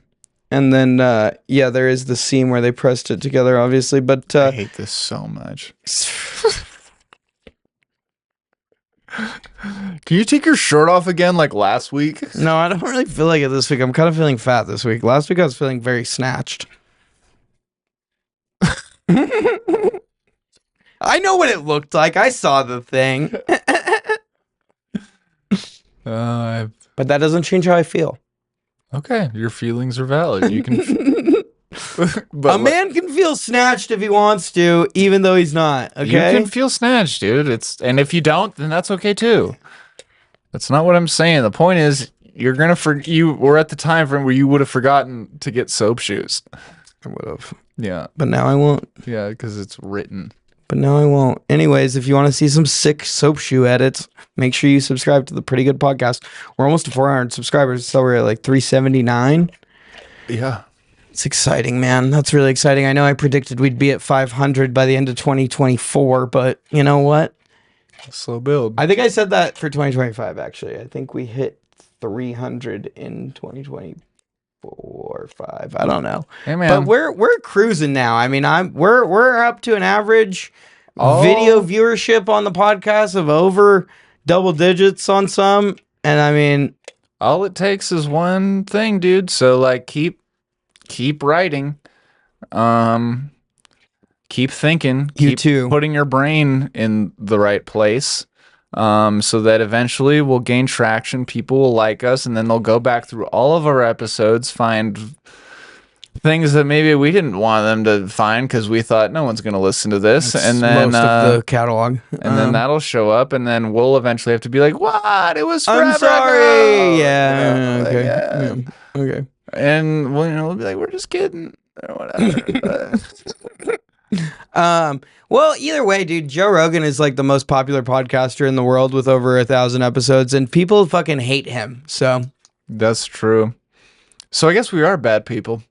then, there is the seam where they pressed it together, obviously. But I hate this so much. Can you take your shirt off again like last week? no, I don't really feel like it this week. I'm kind of feeling fat this week. Last week I was feeling very snatched. I know what it looked like. I saw the thing. But that doesn't change how I feel. Okay, your feelings are valid. You can. A man can feel snatched if he wants to, even though he's not. Okay, You can feel snatched, dude. And if you don't, then that's okay too. That's not what I'm saying. The point is, you're gonna you were at the time frame where you would have forgotten to get soap shoes. I would have. Yeah, But now I won't. yeah, because it's written. But now I won't. Anyways, if you want to see some sick soap shoe edits, make sure you subscribe to the Pretty Good Podcast. We're almost to 400 subscribers, so we're at like 379. Yeah. It's exciting, man. That's really exciting. I know I predicted we'd be at 500 by the end of 2024, but you know what? Slow build. I think I said that for 2025, actually. I think we hit 300 in 2024 or 5. I don't know. Hey, man. But we're cruising now. I mean, we're up to an average video viewership on the podcast of over double digits on some. And I mean, all it takes is one thing, dude. So like keep writing. Keep thinking. Keep putting your brain in the right place. So that eventually we'll gain traction. People will like us, and then they'll go back through all of our episodes, find things that maybe we didn't want them to find because we thought no one's going to listen to this, and then most of the catalog, and then that'll show up, and then we'll eventually have to be like, "What? It was forever I'm sorry." ago." Yeah. Okay. Yeah. Okay. And we'll be like, "We're just kidding," or whatever. Well, either way, dude, Joe Rogan is like the most popular podcaster in the world with over 1,000 episodes, and people fucking hate him. So that's true. So I guess we are bad people.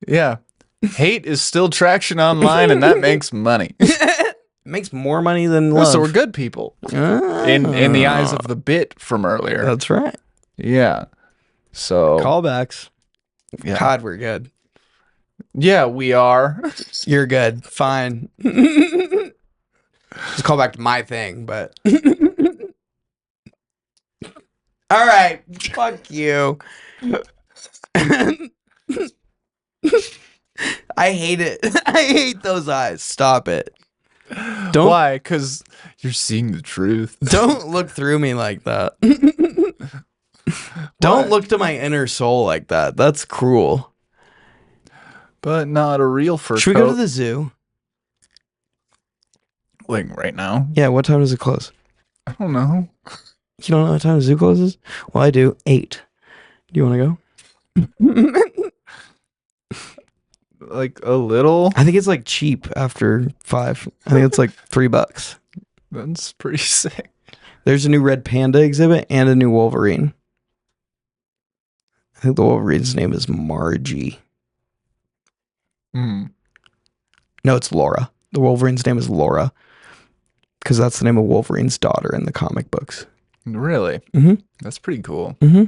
Yeah. Hate is still traction online, and that makes money. It makes more money than love. So we're good people. In the eyes of the bit from earlier. That's right. Yeah. So Callbacks. yeah. God, we're good. Yeah, we are. You're good. Fine. Just call back to my thing, but all right. Fuck you. I hate it. I hate those eyes. Stop it. Don't. Why? Because you're seeing the truth. Don't look through me like that. Don't look to my inner soul like that. That's cruel. But not a real fur Should we coat. go to the zoo? Like right now? Yeah, what time does it close? I don't know. You don't know what time the zoo closes? Well, I do. 8. Do you want to go? Like a little? I think it's like cheap after 5. I think it's like $3. That's pretty sick. There's a new red panda exhibit and a new Wolverine. I think the Wolverine's name is Margie. Mm. No, it's Laura. The Wolverine's name is Laura. Because that's the name of Wolverine's daughter in the comic books. Really? Mm-hmm. That's pretty cool. Mm-hmm.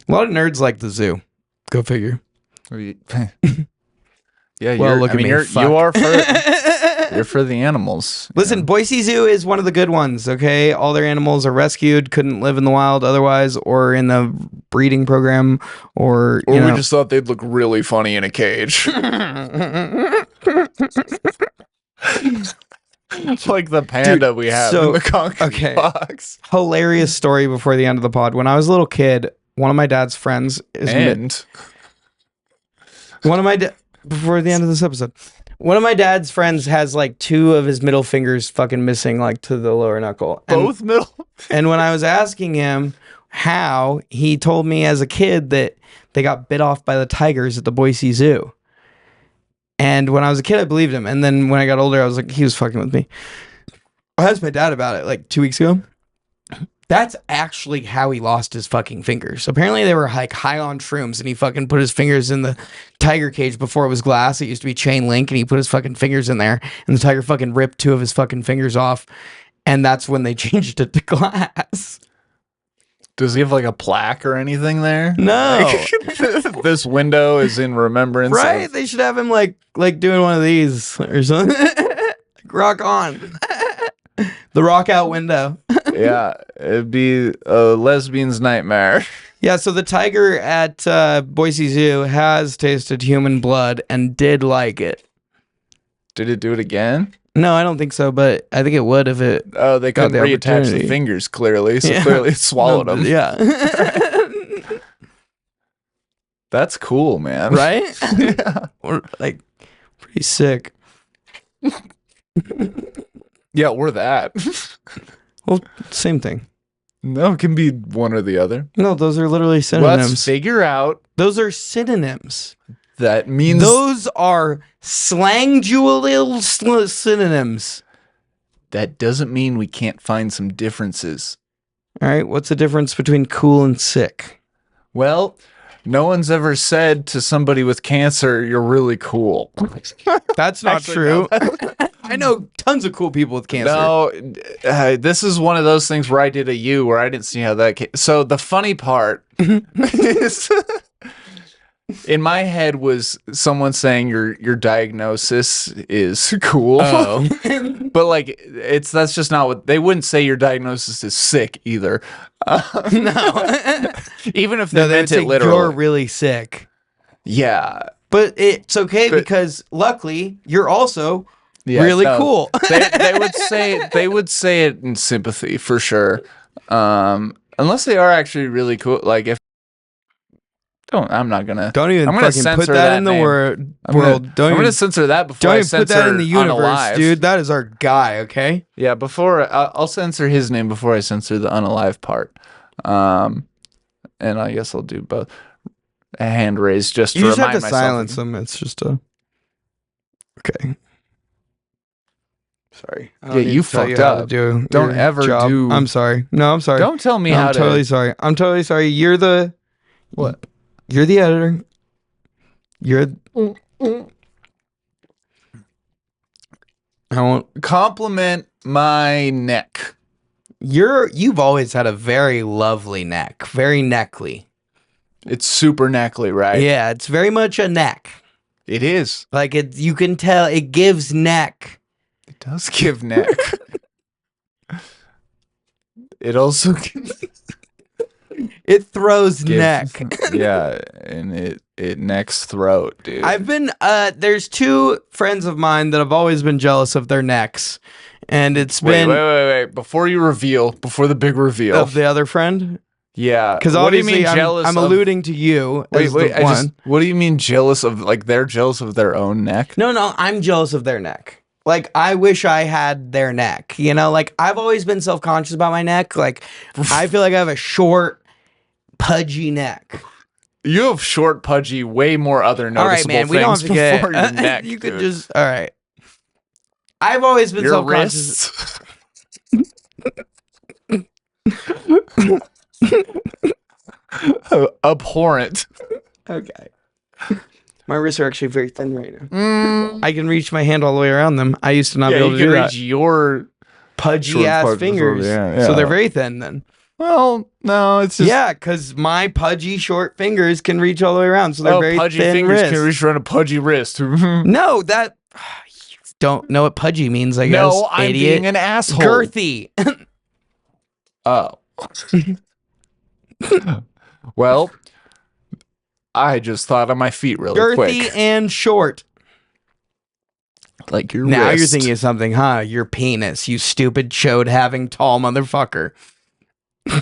A lot of nerds like the zoo. Go figure. Yeah, Well, look at me. You are for you're for the animals. Listen, Yeah. Boise Zoo is one of the good ones, okay? All their animals are rescued, couldn't live in the wild otherwise, or in the breeding program, or we know. just thought they'd look really funny in a cage. Like the panda we have in the concrete box. Hilarious story before the end of the pod. When I was a little kid, one of my dad's friends is before the end of this episode. One of my dad's friends has like 2 of his middle fingers fucking missing, like to the lower knuckle. Both middle? And when I was asking him how, he told me as a kid that they got bit off by the tigers at the Boise Zoo. And when I was a kid, I believed him. And then when I got older, I was like, he was fucking with me. I asked my dad about it like 2 weeks ago. That's actually how he lost his fucking fingers. Apparently they were like high on shrooms and he fucking put his fingers in the tiger cage before it was glass. It used to be chain link and he put his fucking fingers in there and the tiger fucking ripped 2 of his fucking fingers off. And that's when they changed it to glass. Does he have like a plaque or anything there? No. Like, this window is in remembrance. Right? They should have him like doing one of these or something. Like, rock on. The rock out window. Yeah, it'd be a lesbian's nightmare. Yeah, so the tiger at Boise Zoo has tasted human blood and did like it. Did it do it again? No, I don't think so, but I think it would if it. Oh, they got couldn't the reattach the opportunity. fingers clearly, so Yeah. clearly it swallowed them. Yeah. That's cool, man. Right? Yeah. Or like pretty sick. Yeah, or that. Well, same thing. No, it can be one or the other. No, those are literally synonyms. Let's figure out Those are synonyms. that means Those are slangual synonyms. that doesn't mean we can't find some differences. All right, what's the difference between cool and sick? Well, no one's ever said to somebody with cancer, "You're really cool." That's not Actually, true. no. I know tons of cool people with cancer. No, this is one of those things where I did a U where I didn't see how that came. So the funny part is, in my head was someone saying your diagnosis is cool. Oh. But like that's just not what they wouldn't say. Your diagnosis is sick either. No. Even if they No, they would meant say it literally. you're really sick. Yeah. But it's okay But- because luckily you're also Yeah, really no. cool. they would say it in sympathy for sure. Unless they are actually really cool. Like if I'm not gonna. Don't even I'm gonna fucking put censor that that in the name. world. I'm Don't gonna even, censor that before don't I even censor put that in the universe, Unalive. dude. That is our guy, okay? Yeah, before I'll censor his name before I censor the unalive part. And I guess I'll do both. A hand raised just to You just remind have to myself. silence them. It's just a. Okay. Sorry. I don't Yeah, need you to tell fucked how to up. do Don't your ever job. do- I'm sorry. No, I'm sorry. Don't tell me No, how I'm to. totally sorry. I'm totally sorry. You're the. What? You're the editor. You're. I won't. Compliment my neck. You've always had a very lovely neck. Very neckly. It's super neckly, right? Yeah, it's very much a neck. It is. Like you can tell it gives neck. It does give neck. It also It throws gives, neck. Yeah, and it necks throat, dude. I've been there's 2 friends of mine that have always been jealous of their necks. And it's been wait. Before the big reveal. of the other friend. Yeah. Because What do you obviously mean jealous I'm of- alluding to you as Wait, the one. what do you mean jealous of, like, they're jealous of their own neck? No, I'm jealous of their neck. Like, I wish I had their neck. You know, like, I've always been self-conscious about my neck. Like, I feel like I have a short, pudgy neck. You have short, pudgy, way more other All right, noticeable man, we don't have things to get before your neck, you could dude. just, all right. I've always been Your self-conscious. wrists. Abhorrent. Okay. My wrists are actually very thin right now. I can reach my hand all the way around them. I used to not Yeah, be able you to can do reach that. your Pudgy short ass part- fingers. yeah, So yeah. they're very thin then. Well, no, it's just Yeah, because my pudgy short fingers can reach all the way around. So they're very pudgy thin fingers wrists. can reach around a pudgy wrist. No, that you don't know what pudgy means, I guess. No, I'm idiot. being an asshole. Girthy. Oh. Well, I just thought on my feet really Girthy quick. and short. Like your Now wrist. you're thinking of something, huh? Your penis, you stupid chode having tall motherfucker.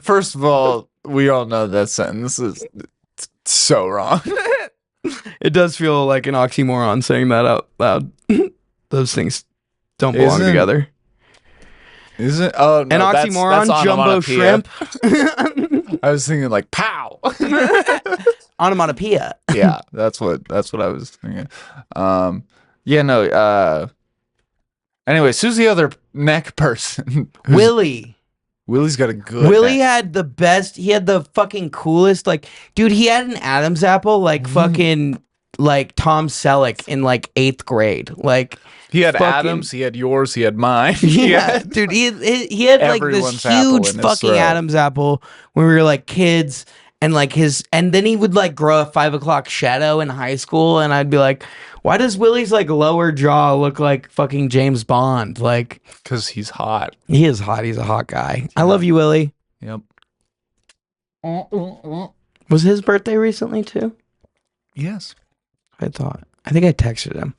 First of all, we all know that sentence is so wrong. It does feel like an oxymoron saying that out loud. Those things don't belong Isn't- together. Isn't oh no, An that's oxymoron, jumbo onomatopoeia. shrimp. I was thinking like pow. Onomatopoeia. Yeah, that's what I was thinking. Yeah, no, anyways, who's the other neck person? Willie. Willie's got a good Willie head. had the best. He had the fucking coolest. Like, dude, he had an Adam's apple, like fucking, like Tom Selleck in like 8th grade. Like, He had fucking- Adam's, he had yours, he had mine. yeah, dude, he had like this Everyone's apple huge in his fucking throat. Adam's apple when we were like kids, and like and then he would like grow a 5 o'clock shadow in high school, and I'd be like, why does Willie's like lower jaw look like fucking James Bond? Like, Because he's hot. he is hot. He's a hot guy. I love you, Willie. Yep. Was his birthday recently too? Yes. I thought. I think I texted him.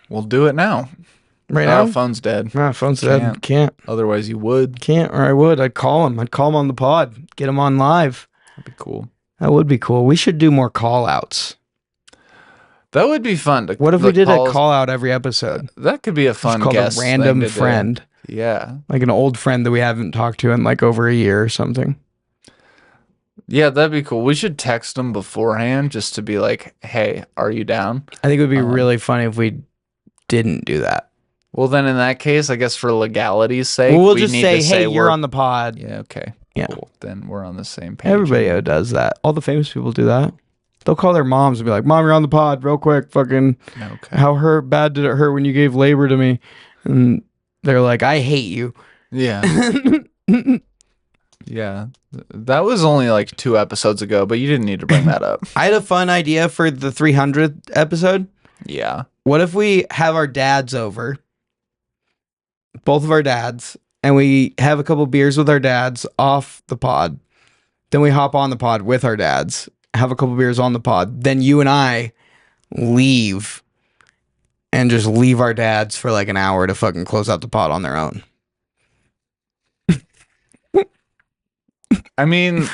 We'll do it now. Right Our now? phone's dead. My phone's dead. Can't. Otherwise, you would. Can't, or I would. I'd call him. I'd call him on the pod. Get him on live. That'd be cool. That would be cool. We should do more call outs. That would be fun. What if we did a call out every episode? That could be a Just fun called guest a random thing to do. friend. Yeah. Like an old friend that we haven't talked to in like over a year or something. Yeah, that'd be cool. We should text them beforehand just to be like, hey, are you down? I think it would be really funny if we didn't do that. Well, then in that case, I guess for legality's sake, Well, we'll we just need say, to hey, we're you're on the pod. Yeah, okay. Yeah. Cool. Then we're on the same page. Everybody does that. All the famous people do that. They'll call their moms and be like, Mom, you're on the pod real quick. Fucking Okay. how bad did it hurt when you gave labor to me? And they're like, I hate you. Yeah. Yeah. That was only like 2 episodes ago, but you didn't need to bring that up. I had a fun idea for the 300th episode. Yeah. What if we have our dads over, both of our dads, and we have a couple beers with our dads off the pod. Then we hop on the pod with our dads, have a couple beers on the pod. Then you and I leave and just leave our dads for like an hour to fucking close out the pod on their own. I mean,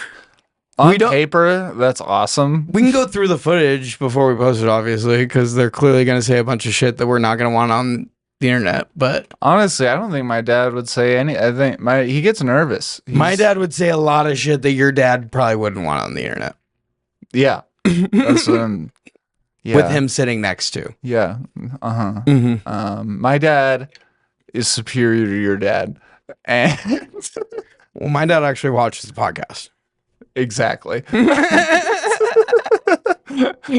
on We don't- paper, that's awesome. We can go through the footage before we post it, obviously, because they're clearly going to say a bunch of shit that we're not going to want on the internet. But Honestly, I don't think my dad would say any. I think he gets nervous. my dad would say a lot of shit that your dad probably wouldn't want on the internet. Yeah. That's yeah. With him sitting next to. Yeah. Uh-huh. Mm-hmm. My dad is superior to your dad. And Well, my dad actually watches the podcast. exactly.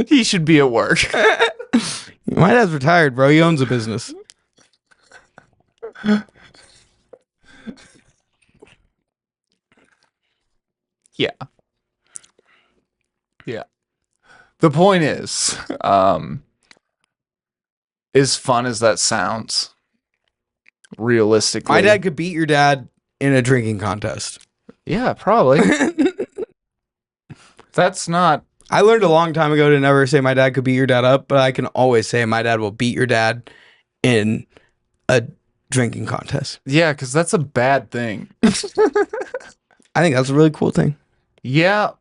He should be at work. My dad's retired, bro. He owns a business. Yeah. Yeah. The point is, as fun as that sounds, realistically. My dad could beat your dad in a drinking contest. Yeah, probably. That's not. I learned a long time ago to never say my dad could beat your dad up, but I can always say my dad will beat your dad in a drinking contest. Yeah, because that's a bad thing. I think that's a really cool thing. Yeah.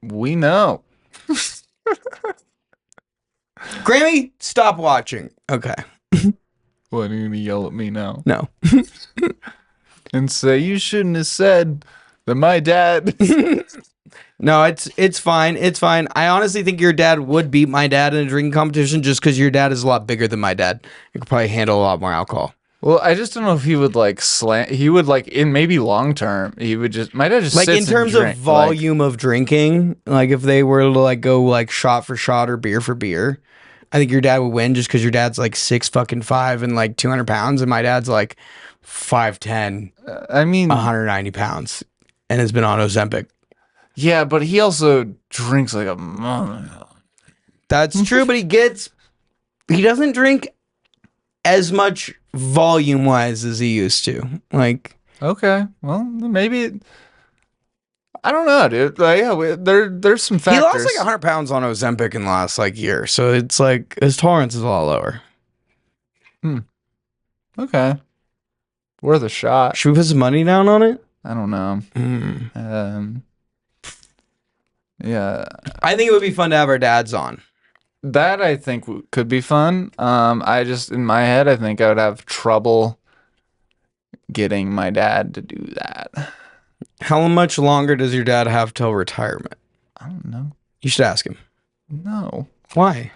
We know. Grammy, stop watching. Okay. What, are you gonna yell at me now? No. And say you shouldn't have said that my dad. No, it's fine. It's fine. I honestly think your dad would beat my dad in a drinking competition just because your dad is a lot bigger than my dad. He could probably handle a lot more alcohol. Well, I just don't know if he would like slant. He would like in maybe long term. He would just. My dad just Like sits in and terms drink, of volume of drinking, like if they were to like go like shot for shot or beer for beer, I think your dad would win just because your dad's like 6'5" and like 200 pounds, and my dad's like 5'10", I mean, 190 pounds, and has been on Ozempic. yeah, but he also drinks like a mother. That's true, but he doesn't drink as much volume wise as he used to. Like, Okay, well maybe. I don't know, dude. Like, yeah, there's some factors. he lost like 100 pounds on Ozempic in the last like year, so it's like his tolerance is a lot lower. Okay, worth a shot. Should we put some money down on it? I don't know. Yeah, I think it would be fun to have our dads on. that I think could be fun. I just in my head, I think I would have trouble getting my dad to do that. How much longer does your dad have till retirement? I don't know. You should ask him. No, Why?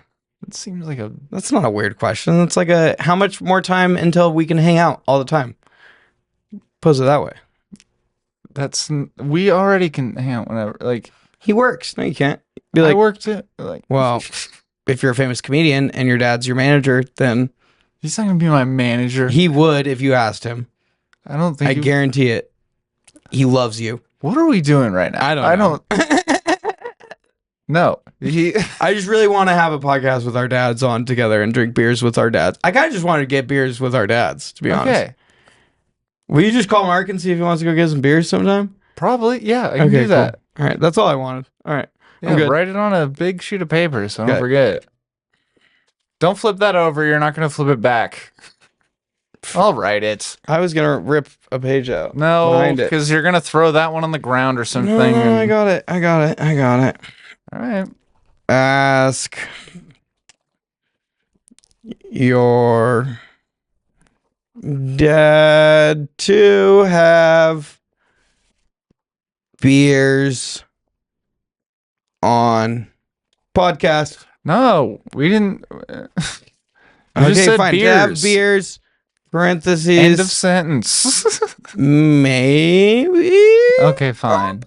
It seems like a. That's not a weird question. It's like a how much more time until we can hang out all the time? Pose it that way. We already can hang out whenever. Like He works. No, you can't. Be I like, work too. Like well, if you're a famous comedian and your dad's your manager, then he's not gonna be my manager. he would if you asked him. I don't think. I guarantee it. He loves you. What are we doing right now? I don't. No, I just really want to have a podcast with our dads on together and drink beers with our dads. I kind of just wanted to get beers with our dads, to be honest. Okay, Will you just call Mark and see if he wants to go get some beers sometime? probably. Yeah, I can do that. Cool. All right, that's all I wanted. All right, Yeah, I'm good. write it on a big sheet of paper so I don't Okay. forget it. Don't flip that over. You're not gonna flip it back. I'll write it. I was gonna rip a page out. No, behind it. because you're gonna throw that one on the ground or something. No, I and- got it. I got it. I got it. All right. Ask your dad to have beers on podcast. No, we didn't. You just Okay, said fine. To have beers. Parentheses. End of sentence. Maybe. Okay, fine.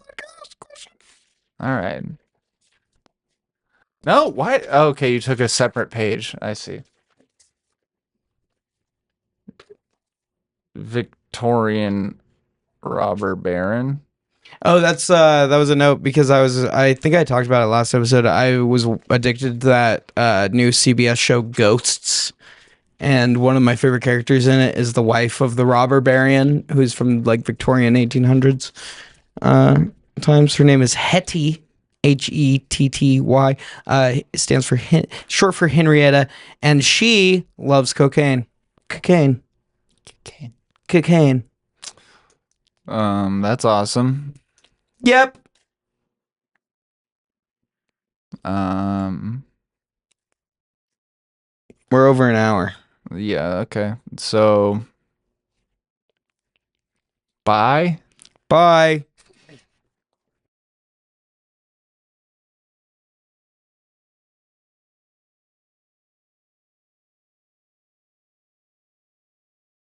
All right. No, why? Okay, you took a separate page. I see. Victorian robber baron. Oh, that was a note because I think I talked about it last episode. I was addicted to that new CBS show Ghosts, and one of my favorite characters in it is the wife of the robber baron, who's from like Victorian 1800s times. Her name is Hetty, Hetty. It stands for short for Henrietta, and she loves cocaine. Cocaine. That's awesome. Yep. We're over an hour. Yeah, okay. So bye. Bye.